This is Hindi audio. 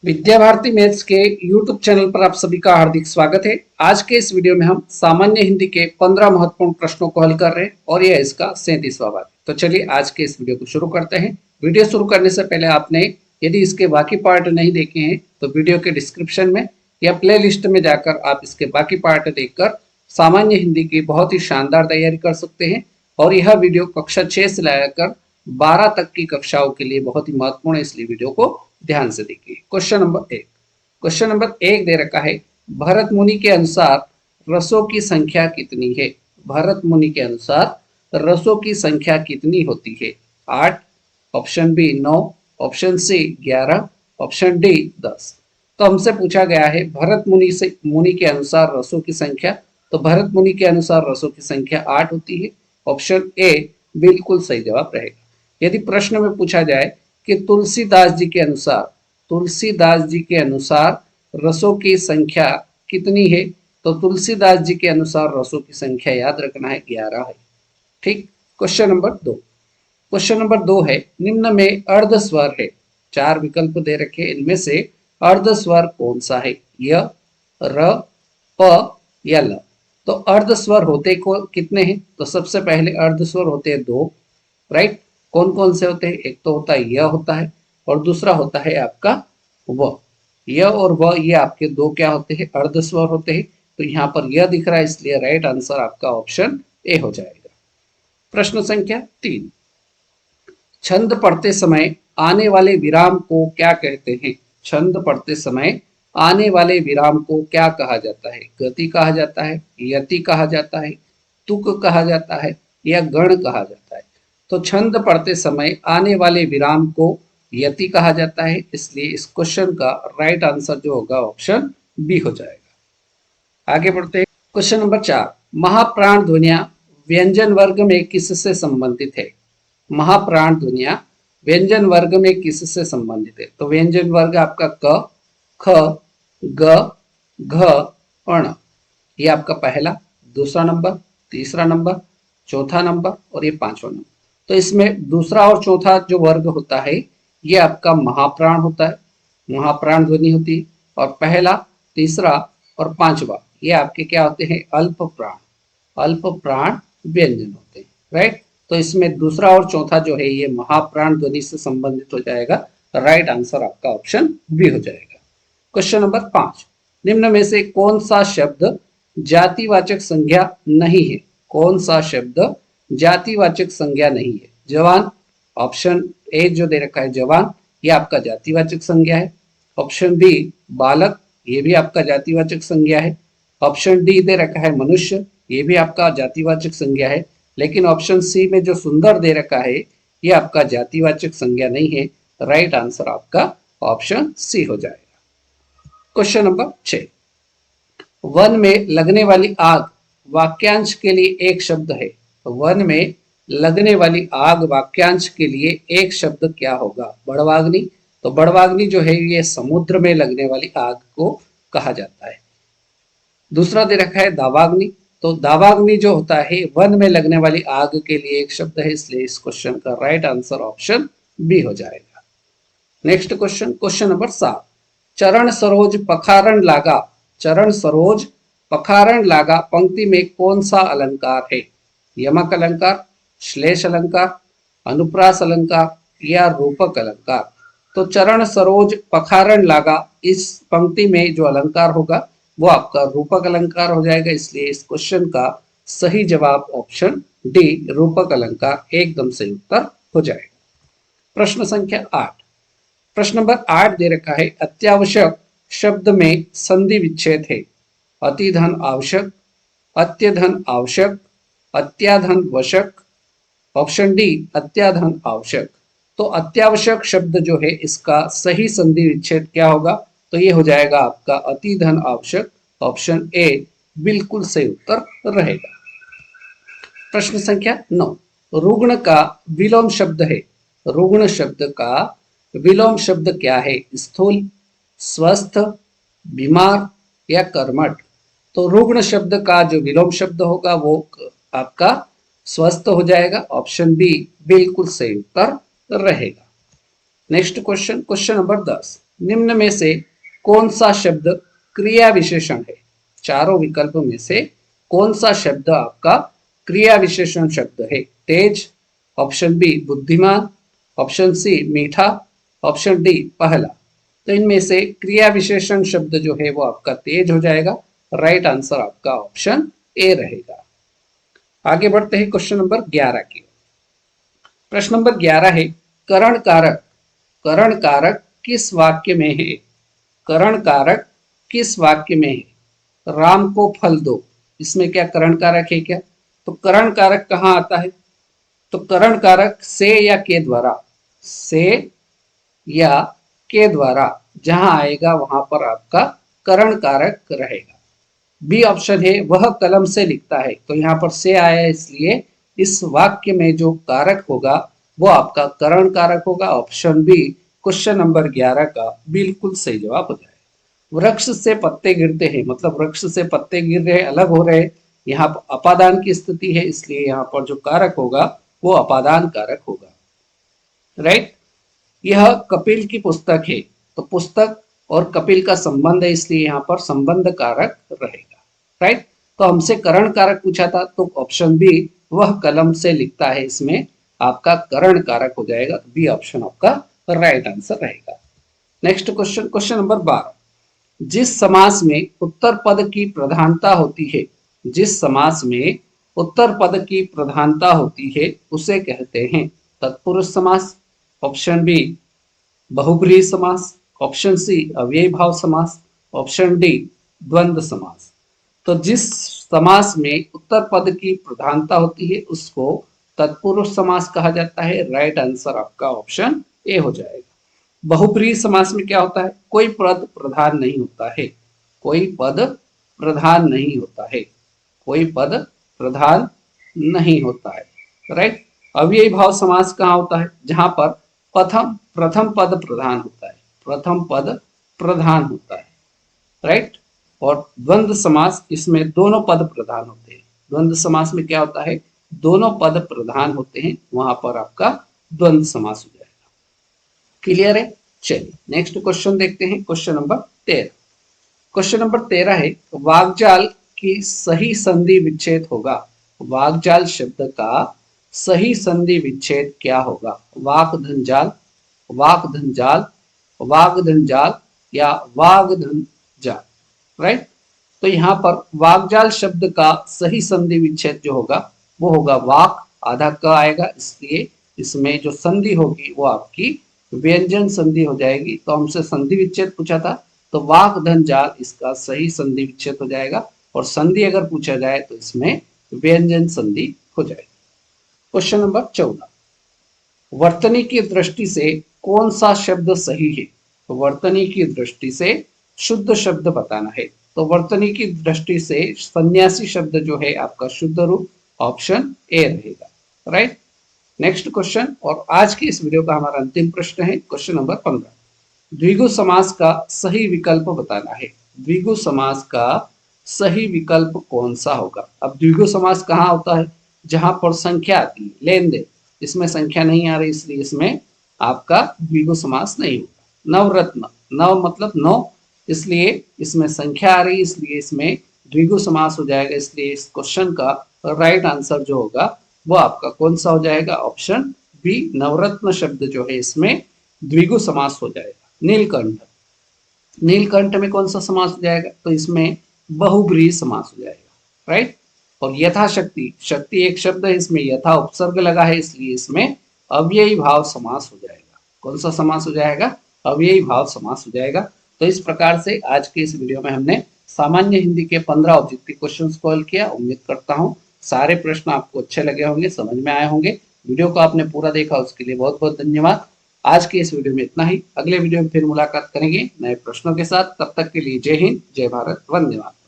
विद्या भारती मैथ्स के YouTube चैनल पर आप सभी का हार्दिक स्वागत है। आज के इस वीडियो में हम सामान्य हिंदी के 15 महत्वपूर्ण प्रश्नों को हल कर रहे हैं और यह इसका 37वां भाग। तो चलिए आज के इस वीडियो को शुरू करते हैं। वीडियो शुरू करने से पहले आपने यदि इसके बाकी पार्ट नहीं देखे हैं तो वीडियो के डिस्क्रिप्शन में या प्ले लिस्ट में जाकर आप इसके बाकी पार्ट देखकर सामान्य हिंदी की बहुत ही शानदार तैयारी कर सकते हैं। और यह वीडियो कक्षा 6 से लेकर 12 तक की कक्षाओं के लिए बहुत ही महत्वपूर्ण है, इसलिए वीडियो को ध्यान से देखिए। क्वेश्चन नंबर एक दे रखा है, भरत मुनि के अनुसार रसों की संख्या कितनी है? भरत मुनि के अनुसार रसों की संख्या कितनी होती है? 8, option B 9, option C 11, option D 10। तो हमसे पूछा गया है भरत मुनि के अनुसार रसों की संख्या। तो भरत मुनि के अनुसार रसों की संख्या 8 होती है। ऑप्शन ए बिल्कुल सही जवाब रहेगा। यदि प्रश्न में पूछा जाए कि तुलसीदास जी के अनुसार रसों की संख्या कितनी है, तो तुलसीदास जी के अनुसार रसों की संख्या याद रखना है 11 है। ठीक। क्वेश्चन नंबर दो है, निम्न में अर्ध स्वर है, 4 विकल्प दे रखे, इनमें से अर्ध स्वर कौन सा है? य, र, प या ल। तो अर्ध स्वर होते कितने हैं? तो सबसे पहले अर्ध स्वर होते हैं 2, राइट। कौन कौन से होते हैं? एक तो होता है य होता है और दूसरा होता है आपका व। य और व ये आपके दो क्या होते हैं? अर्ध स्वर होते हैं। तो यहाँ पर य दिख रहा है, इसलिए राइट आंसर आपका ऑप्शन ए हो जाएगा। प्रश्न संख्या 3, छंद पढ़ते समय आने वाले विराम को क्या कहते हैं? छंद पढ़ते समय आने वाले विराम को क्या कहा जाता है? गति कहा जाता है, यति कहा जाता है, तुक कहा जाता है या गण कहा जाता है? तो छंद पढ़ते समय आने वाले विराम को यति कहा जाता है, इसलिए इस क्वेश्चन का राइट आंसर जो होगा ऑप्शन बी हो जाएगा। आगे बढ़ते हैं। क्वेश्चन नंबर 4, महाप्राण ध्वनियां व्यंजन वर्ग में किससे संबंधित है? महाप्राण ध्वनियां व्यंजन वर्ग में किससे संबंधित है? तो व्यंजन वर्ग आपका क, ख, ग, घ, अण। ये आपका पहला, दूसरा नंबर, तीसरा नंबर, चौथा नंबर और ये 5वां नंबर। तो इसमें दूसरा और चौथा जो वर्ग होता है ये आपका महाप्राण होता है, महाप्राण ध्वनि होती है। और पहला, तीसरा और 5वां ये आपके क्या होते हैं? अल्प प्राण व्यंजन होते हैं, राइट। तो इसमें दूसरा और चौथा जो है ये महाप्राण ध्वनि से संबंधित हो जाएगा। राइट आंसर आपका ऑप्शन बी हो जाएगा। क्वेश्चन नंबर 5, निम्न में से कौन सा शब्द जातिवाचक संज्ञा नहीं है? कौन सा शब्द जातिवाचक संज्ञा नहीं है? जवान, ऑप्शन ए जो दे रखा है जवान, ये आपका जातिवाचक संज्ञा है। ऑप्शन बी बालक, ये भी आपका जातिवाचक संज्ञा है। ऑप्शन डी दे रखा है मनुष्य, ये भी आपका जातिवाचक संज्ञा है। लेकिन ऑप्शन सी में जो सुंदर दे रखा है ये आपका जातिवाचक संज्ञा नहीं है। राइट आंसर आपका ऑप्शन सी हो जाएगा। क्वेश्चन नंबर 6, वन में लगने वाली आग वाक्यांश के लिए एक शब्द है। वन में लगने वाली आग वाक्यांश के लिए एक शब्द क्या होगा? बड़वाग्नि। तो बड़वाग्नि जो है ये समुद्र में लगने वाली आग को कहा जाता है। दूसरा दे रखा है दावाग्नि। तो दावाग्नि जो होता है वन में लगने वाली आग के लिए एक शब्द है, इसलिए इस क्वेश्चन का राइट आंसर ऑप्शन बी हो जाएगा। नेक्स्ट क्वेश्चन नंबर 7, चरण सरोज पखारण लागा पंक्ति में कौन सा अलंकार है? यमक अलंकार, श्लेष अलंकार, अनुप्रास अलंकार या रूपक अलंकार? तो चरण सरोज पखारण लागा इस पंक्ति में जो अलंकार होगा वो आपका रूपक अलंकार हो जाएगा, इसलिए इस क्वेश्चन का सही जवाब ऑप्शन डी रूपक अलंकार एकदम सही उत्तर हो जाएगा। प्रश्न संख्या 8, प्रश्न नंबर 8 दे रखा है, अत्यावश्यक शब्द में संधि विच्छेद है। अतिधन आवश्यक, अत्यधन आवश्यक, अत्याधन वशक। ऑप्शन डी अत्याधन आवश्यक। तो अत्यावश्यक शब्द जो है इसका सही संधि विच्छेद क्या होगा? तो ये हो जाएगा आपका अतिधन आवश्यक। ऑप्शन ए बिल्कुल सही उत्तर रहेगा। प्रश्न संख्या 9, रुग्ण का विलोम शब्द है। रुग्ण शब्द का विलोम शब्द क्या है? स्थूल, स्वस्थ, बीमार या कर्मठ? तो रुग्ण शब्द का जो विलोम शब्द होगा वो आपका स्वस्थ हो जाएगा। ऑप्शन बी बिल्कुल सही उत्तर रहेगा। नेक्स्ट क्वेश्चन नंबर 10, निम्न में से कौन सा शब्द क्रिया विशेषण है? चारों विकल्प में से कौन सा शब्द आपका क्रिया विशेषण शब्द है? तेज, ऑप्शन बी बुद्धिमान, ऑप्शन सी मीठा, ऑप्शन डी पहला। तो इनमें से क्रिया विशेषण शब्द जो है वो आपका तेज हो जाएगा। राइट आंसर आपका ऑप्शन ए रहेगा। आगे बढ़ते हैं क्वेश्चन नंबर 11 की। प्रश्न नंबर 11 है, करण कारक। करण कारक किस वाक्य में है? करण कारक किस वाक्य में है? राम को फल दो, इसमें क्या करण कारक है क्या? तो करण कारक कहाँ आता है? तो करण कारक से या के द्वारा, से या के द्वारा जहां आएगा वहां पर आपका करण कारक रहेगा। बी ऑप्शन है, वह कलम से लिखता है। तो यहाँ पर से आया है, इसलिए इस वाक्य में जो कारक होगा वो आपका करण कारक होगा। ऑप्शन बी क्वेश्चन नंबर 11 का बिल्कुल सही जवाब हो जाएगा। वृक्ष से पत्ते गिरते हैं, मतलब वृक्ष से पत्ते गिर रहे, अलग हो रहे, यहाँ पर अपादान की स्थिति है, इसलिए यहाँ पर जो कारक होगा वो अपादान कारक होगा। राइट। यह कपिल की पुस्तक है, तो पुस्तक और कपिल का संबंध है, इसलिए यहाँ पर संबंध कारक रहेगा। राइट। तो हमसे करण कारक पूछा था, तो ऑप्शन बी वह कलम से लिखता है, इसमें आपका करण कारक हो जाएगा। बी ऑप्शन आपका राइट आंसर रहेगा। नेक्स्ट क्वेश्चन, क्वेश्चन नंबर 12, जिस समास में उत्तर पद की प्रधानता होती है, जिस समास में उत्तर पद की प्रधानता होती है उसे कहते हैं तत्पुरुष समास, ऑप्शन बी बहुब्रीहि समास, ऑप्शन सी अव्ययी भाव समास, ऑप्शन डी द्वंद्व समास। तो जिस समास में उत्तर पद की प्रधानता होती है उसको तत्पुरुष समास कहा जाता है। राइट आंसर आपका ऑप्शन ए हो जाएगा। बहुब्रीहि समास में क्या होता है? कोई पद प्रधान नहीं होता है, कोई पद प्रधान नहीं होता है, कोई पद प्रधान नहीं होता है। राइट। अव्ययी भाव समास कहाँ होता है? जहां पर प्रथम पद प्रधान होता है, प्रथम पद प्रधान होता है। राइट। और द्वंद्व समास, इसमें दोनों पद प्रधान होते हैं। द्वंद्व समास में क्या होता है? दोनों पद प्रधान होते हैं, वहां पर आपका द्वंद्व समास हो जाएगा। क्लियर है? चलिए नेक्स्ट क्वेश्चन देखते हैं, क्वेश्चन नंबर 13। क्वेश्चन नंबर 13 है, वाग्जाल की सही संधि विच्छेद होगा। वाग्जाल शब्द का सही संधि विच्छेद क्या होगा? वाग्धनजाल, वाग्धनजाल, वाग्धनजाल या वाग्धनजाल। राइट। तो यहाँ पर वाग्जाल शब्द का सही संधि विच्छेद जो होगा वो होगा वाक, आधा क आएगा, इसलिए इसमें जो संधि होगी वो आपकी व्यंजन संधि हो जाएगी। तो हमसे संधि विच्छेद पूछा था, तो वाक धन जाल इसका सही संधि विच्छेद हो जाएगा, और संधि अगर पूछा जाए तो इसमें व्यंजन संधि हो जाएगी। क्वेश्चन नंबर 14, वर्तनी की दृष्टि से कौन सा शब्द सही है? तो वर्तनी की दृष्टि से शुद्ध शब्द बताना है। तो वर्तनी की दृष्टि से सन्यासी शब्द जो है आपका शुद्ध रूप ऑप्शन ए रहेगा। राइट। नेक्स्ट क्वेश्चन, और आज की इस वीडियो का हमारा अंतिम प्रश्न है क्वेश्चन नंबर 15, द्विगु समास का सही विकल्प बताना है। द्विगु समास का सही विकल्प कौन सा होगा? अब द्विगु समास कहाँ होता है? जहां पर संख्या आती है, लेन देन, इसमें संख्या नहीं आ रही, इसलिए इसमें आपका द्विगु समास नहीं होगा। नवरत्न, नव मतलब नौ, इसलिए इसमें संख्या आ रही, इसलिए इसमें द्विगु समास हो जाएगा। इसलिए इस क्वेश्चन का राइट आंसर जो होगा वो आपका कौन सा हो जाएगा? ऑप्शन बी नवरत्न शब्द जो है इसमें द्विगु समास हो जाएगा। नीलकंठ, नीलकंठ में कौन सा समास हो जाएगा? तो इसमें बहुब्रीहि समास हो जाएगा। राइट। और यथाशक्ति, शक्ति एक शब्द है, इसमें यथा उपसर्ग लगा है, इसलिए इसमें अव्ययी भाव समास हो जाएगा। कौन सा समास हो जाएगा? अव्ययी भाव समास हो जाएगा। तो इस प्रकार से आज के इस वीडियो में हमने सामान्य हिंदी के 15 ऑब्जेक्टिव क्वेश्चन सॉल्व किया। उम्मीद करता हूँ सारे प्रश्न आपको अच्छे लगे होंगे, समझ में आए होंगे। वीडियो को आपने पूरा देखा उसके लिए बहुत बहुत धन्यवाद। आज के इस वीडियो में इतना ही। अगले वीडियो में फिर मुलाकात करेंगे नए प्रश्नों के साथ। तब तक के लिए जय हिंद, जय भारत, वंदे मातरम।